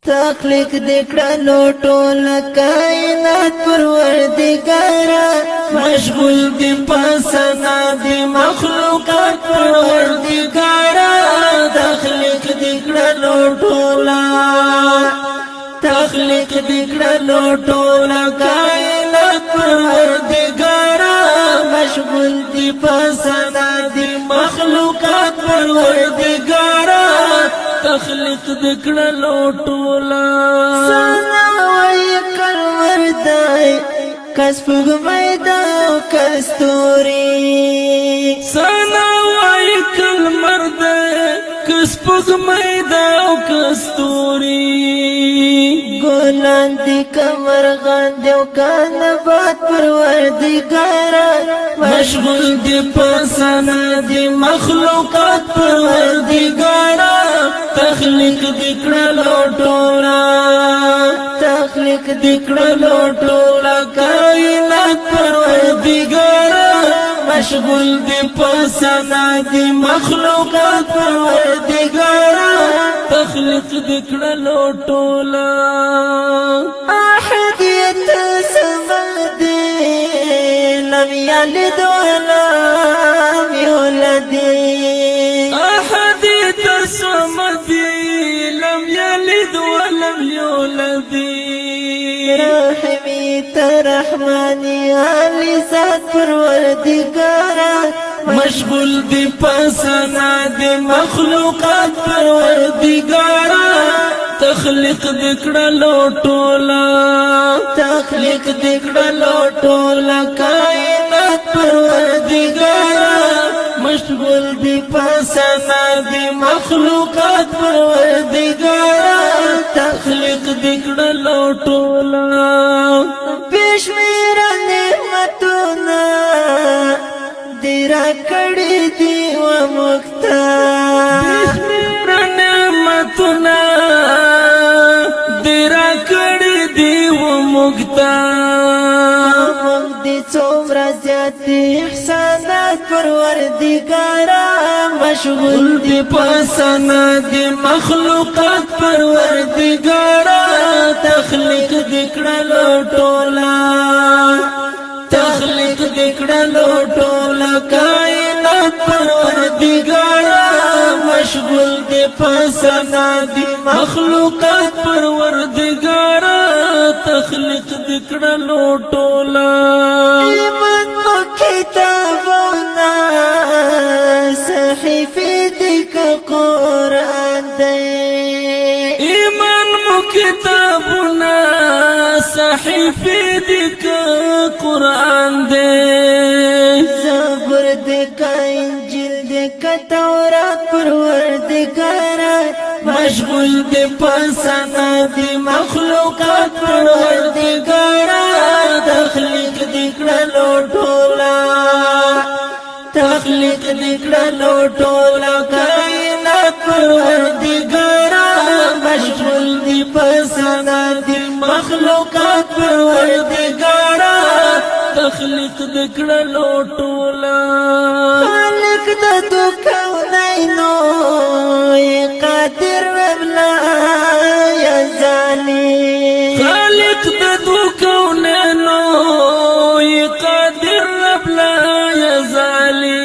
تخلیق دکړلو ټول کائنات پروردګارا مشغول دی پسنا دی مخلوقات پروردګارا تخلیق دکړلو ټول تخلیق دکړلو ټول کائنات پروردګارا مشغول دی پسنا دی مخلوقات پروردګارا تخلیق دکړلو ټولا سنا وای کلمر دای کس پګمای دا کستوري سنا وای کلمر دای کس پګمای دا کستوري ګلان دی کمر غان دیو کان باد پروردګارا مشغول دی پسنا دی مخلوقات پروردګارا تخلیق دکړلو ټولا تخلیق دکړلو ټولا کائنات پروردګارا مشغول دی پسنا دی مخلوقات پروردګارا تخلیق دکړلو ټولا احدیت سمد لم یلد ولم یولد احدیت سمد لم یلد ولم یولد رحمی ترحمانی علی ذات پروردگارا مشغول دی پسنا دی مخلوقات پروردگارا تخلیق دکړلو ټولا تخلیق دکړلو ټولا کائنات پروردگارا مشغول دی پسنا دی مخلوقات پروردگارا تخلیق دکړلو ټولا بشمیر نعمتونه دیرا کړي دی و مختا بشمیر نعمتونه دیرا کړي دی و مختا دی څومره زیات احسانات پروردګارا مشغول دی پسنا دی مخلوقات پروردګارا تخلیق دکړلو ټولا تخلیق دکړلو ټولا کائنات پروردګارا مشغول دی پسنا دی مخلوقات پروردګارا تخلیق دکړلو ټولا ایمان مو کتابونه صحیفه دک قرآن دی ایمان مو کتابونه صحیفه دک قرآن دی زبور دک انجیل دک تورات پروردګارا مشغول دی پسنا دی مخلوقات پروردګارا تخلیق دکړلو ټولا تخلیق دکړلو ټولا کائنات پروردګارا مشغول دی پسنا دی مخلوقات پروردګارا تخلیق دکړلو ټولا خالق د کونینو قادر وبلا یزالی خالق د کونینو قادر وبلا یزالی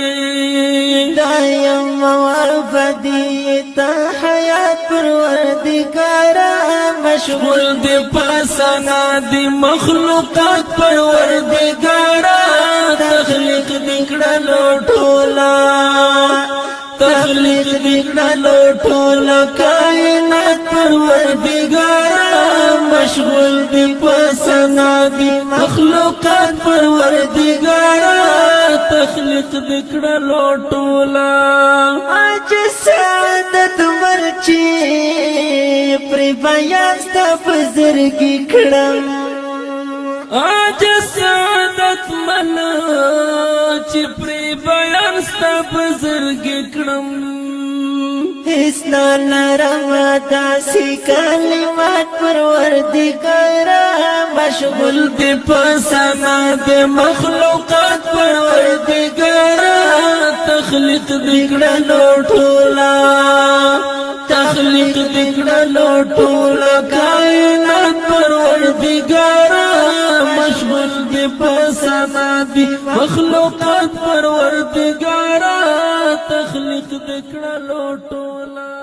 دایم وابدی تا حیات پروردګارا مشغول دی پسنا دی مخلوقات پروردګارا تخلیق دکړلو ټولا تخلیق دکړلو ټولا کائنات پروردګارا مشغول دی پسنا دی مخلوقات پروردګارا تخلیق دکړلو ټولا اج سعادت مرچی پر بیان ست بزرګی کړم اج سعادت من چې پر بیان ست بزرګی کړم اسنا نرم داسی کلمات پروردگارا مشغول دی پسنا دی مخلوقات پروردگارا تخلیق دکړلو ټولا تخلیق دکړلو ټول کائنات پروردگارا مشغول دی پسنا دی مخلوقات پروردگارا تخلیق دکړلو ټول